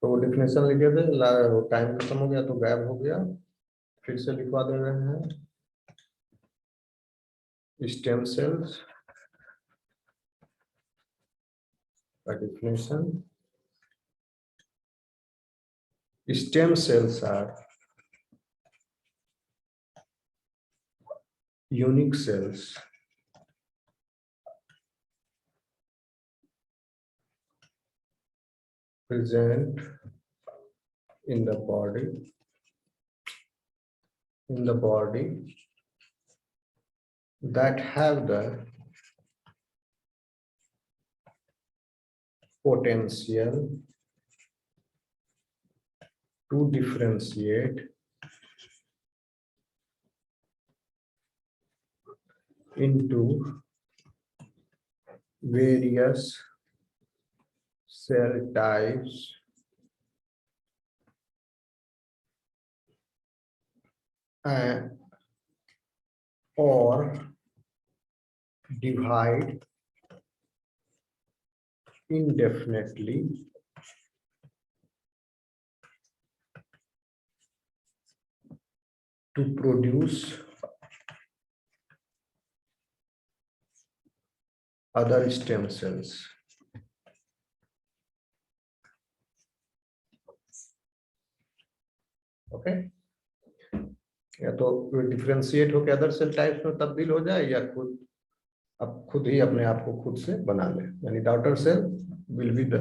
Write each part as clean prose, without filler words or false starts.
तो वो डिफिनेशन लिखे थे, टाइम खत्म हो गया तो गायब हो गया, फिर से लिखवा दे रहे हैं। स्टेम सेल्स का definition, stem cells are unique cells present in the body that have the potential to differentiate into various cell types or divide indefinitely to produce other stem cells. Okay, या तो differentiate होकर other cell types में तब्दील हो जाए, या खुद ही अपने आप को खुद से बना ले, यानी daughter cell will be the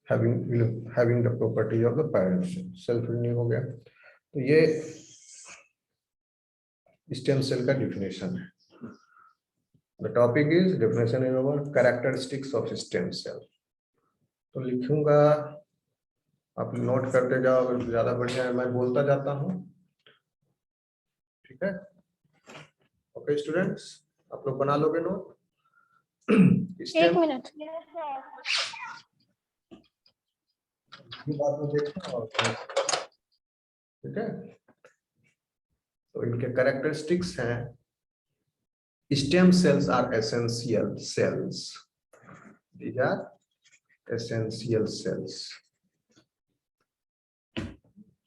having the property of the parent cell. Self renew हो गया। तो ये स्टेम सेल का डिफिनेशन है। The topic is definition is about characteristics of stem cell. तो लिखूंगा, आप नोट करते जाओ, अगर ज्यादा बढ़िया है मैं बोलता जाता हूँ, ठीक है? ओके स्टूडेंट्स, आप लोग बना लोगे नोट? एक मिनट। बात में देखना, ठीक है? तो इनके कैरेक्टरिस्टिक्स हैं, stem cells are essential cells, these are essential cells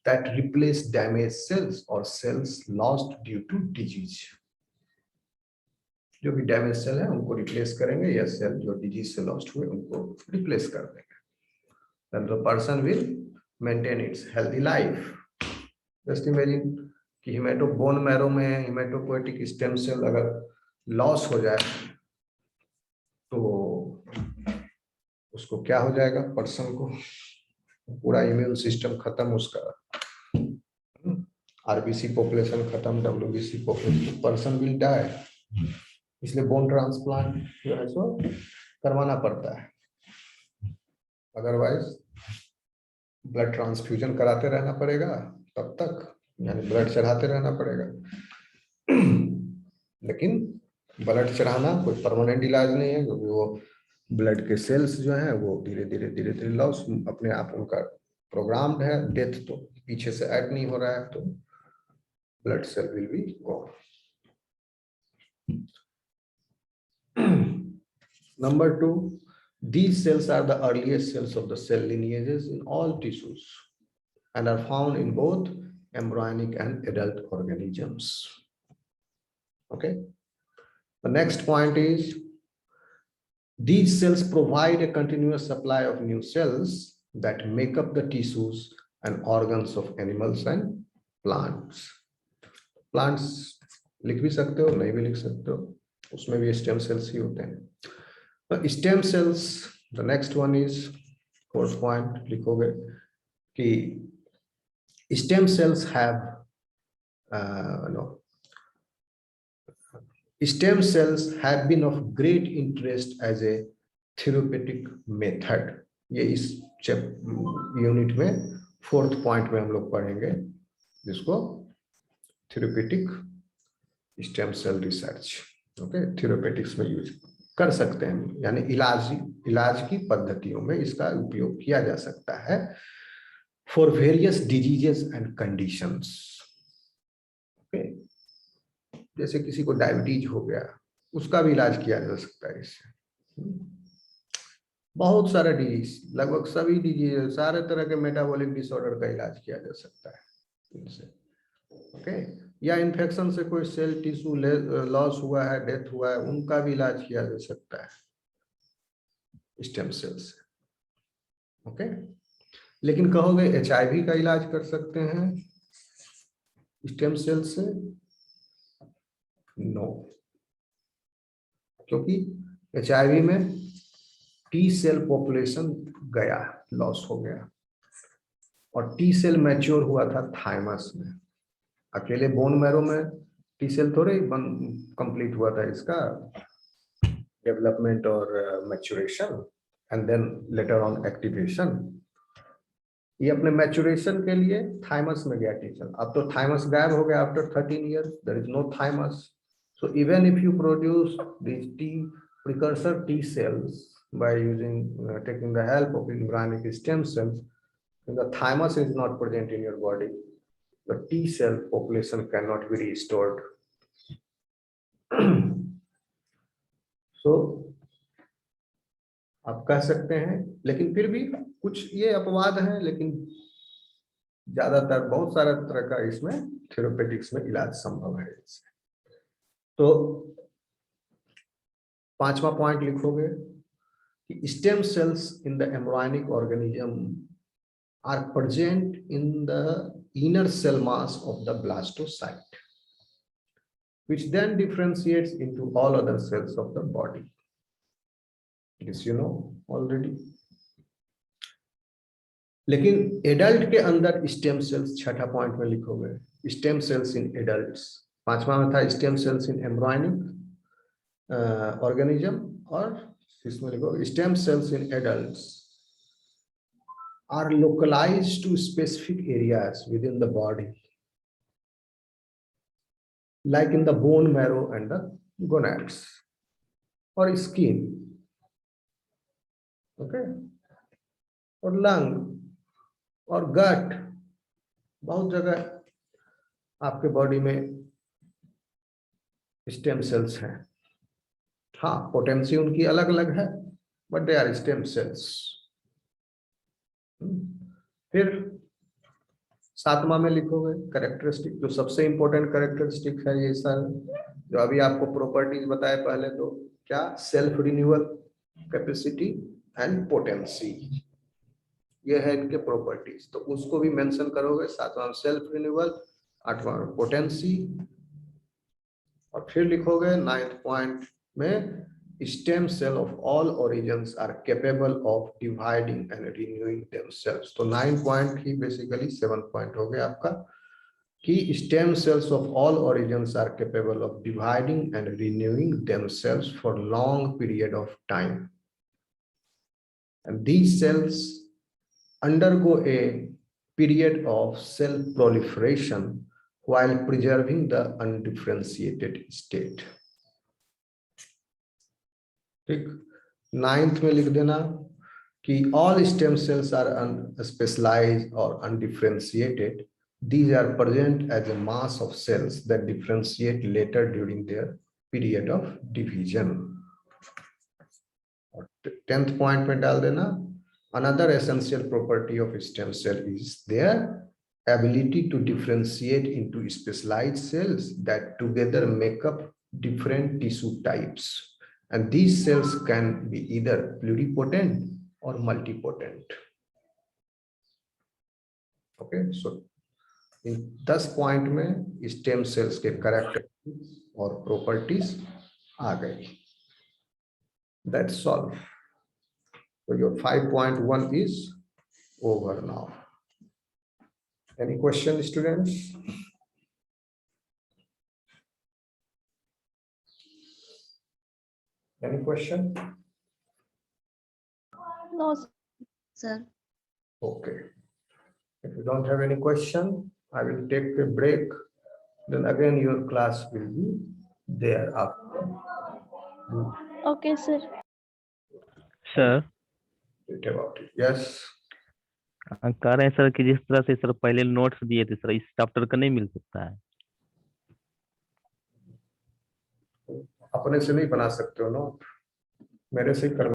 that replace damaged cells or cells lost due to disease. जो भी डैमेज सेल है उनको रिप्लेस करेंगे, या सेल जो डिजीज से लॉस्ट हुए उनको रिप्लेस कर देंगे। Then the person will maintain its healthy life. Just imagine कि हिमेटो बोन मैरो में हिमेटोपोएटिक स्टेम सेल अगर लॉस हो जाए तो उसको क्या हो जाएगा? पर्सन को पूरा इम्यून सिस्टम खत्म, उसका आरबीसी पॉपुलेशन खत्म, WBC population, person will die. इसलिए बोन ट्रांसप्लांट जो है सो करवाना पड़ता है, अदरवाइज ब्लड ट्रांसफ्यूजन कराते रहना पड़ेगा तब तक, यानी ब्लड चढ़ाते रहना पड़ेगा। लेकिन ब्लड चढ़ाना कोई परमानेंट इलाज नहीं है, क्योंकि वो ब्लड के सेल्स जो हैं वो धीरे धीरे लॉस अपने आप, उनका प्रोग्राम्ड है, डेथ तो पीछे से ऐड नहीं हो रहा है, तो blood cell will be gone. Number 2, these cells are the earliest cells of the cell lineages in all tissues and are found in both embryonic and adult organisms. Okay. The next point is, these cells provide a continuous supply of new cells that make up the tissues and organs of animals and plants. Plants लिख भी सकते हो, नहीं भी लिख सकते हो, उसमें भी स्टेम सेल्स ही होते हैं। Stem cells, the next one is, fourth point लिखोगे कि stem cells have stem cells have been of great interest as a therapeutic method. ये इस यूनिट में फोर्थ पॉइंट में हम लोग पढ़ेंगे, जिसको therapeutic stem cell research, okay, therapeutics में यूज कर सकते हैं, यानी इलाज की पद्धतियों में इसका उपयोग किया जा सकता है for various diseases and conditions. Okay, जैसे किसी को डायबिटीज हो गया, उसका भी इलाज किया जा सकता है इससे। बहुत सारे डिजीज, लगभग सभी डिजीज, सारे तरह के मेटाबॉलिक डिसऑर्डर का इलाज किया जा सकता है इनसे। ओके, या इन्फेक्शन से कोई सेल टिश्यू लॉस हुआ है, डेथ हुआ है, उनका भी इलाज किया जा सकता है स्टेम सेल से। ओके, लेकिन कहोगे HIV का इलाज कर सकते हैं स्टेम सेल से? नो, क्योंकि HIV में टी सेल पॉपुलेशन गया, लॉस हो गया, और टी सेल मैच्योर हुआ था थाइमस में। अकेले बोन मैरो में टी सेल थोड़े ही कंप्लीट हुआ था इसका डेवलपमेंट और maturation and then later on activation. ये अपने मैच्योरेशन के लिए थाइमस में गया टी सेल। अब तो थाइमस गायब हो गया after 13 years, there is no thymus. So even if you produce these T precursor T cells by using taking the help of embryonic stem cells, when the thymus is not present in your body, the T cell population cannot be restored. So आप कह सकते हैं, लेकिन फिर भी कुछ ये अपवाद हैं, लेकिन ज्यादातर बहुत सारा तरह का इसमें थेरेपेटिक्स में इलाज संभव है इससे। तो 5वां पॉइंट लिखोगे कि stem sales in the embryonic organism are present in the inner cell mass of the blastocyte, which then differentiates into all other cells of the body. This you know already. लेकिन adult के अंदर stem cells, छठा point में लिखोगे stem cells in adults. 5वां में था stem cells इन embryonic organism, और इसमें लिखो stem cells in adults are localized to specific areas within the body, like in the bone marrow and the gonads or skin, okay, or lung or gut। बहुत जगह आपके body में stem cells हैं। हाँ, potency उनकी अलग अलग है, but they are stem cells. फिर 7वां में लिखोगे कैरेक्टरिस्टिक, जो सबसे इंपॉर्टेंट कैरेक्टरिस्टिक है ये सर, जो अभी आपको प्रॉपर्टीज बताए पहले, तो क्या self renewal capacity and potency, ये है इनके प्रॉपर्टीज। तो उसको भी मेंशन करोगे। 7वां सेल्फ रिन्यूअल, 8वां पोटेंसी, और फिर लिखोगे 9th पॉइंट में stem cell of all origins are capable of dividing and renewing themselves। तो 9 पॉइंट ही बेसिकली 7 पॉइंट हो गया आपका, कि stem cells of all origins are capable of dividing and renewing themselves for long period of time, and these cells undergo a period of cell proliferation while preserving the undifferentiated state। ठीक, 9th में लिख देना कि all stem cells are unspecialized or undifferentiated. These are present as a mass of cells that differentiate later during their period of division। 10th point में डाल देना another essential property of stem cell is their ability to differentiate into specialized cells that together make up different tissue types, and these cells can be either pluripotent or multipotent। okay, so in 10 point में stem cells के characteristics और properties आ गई। That's all। So your 5.1 is over now। Any question, students? Any question? No, sir. Okay, if you don't have any question, I will take a break, then again your class will be there after। okay, sir. Sir about it। Yes, कह रहे हैं sir कि जिस तरह से sir पहले notes दिए थे सर, इस चैप्टर का नहीं मिल सकता है? अपने से नहीं बना सकते हो नोट, मेरे से ही करवा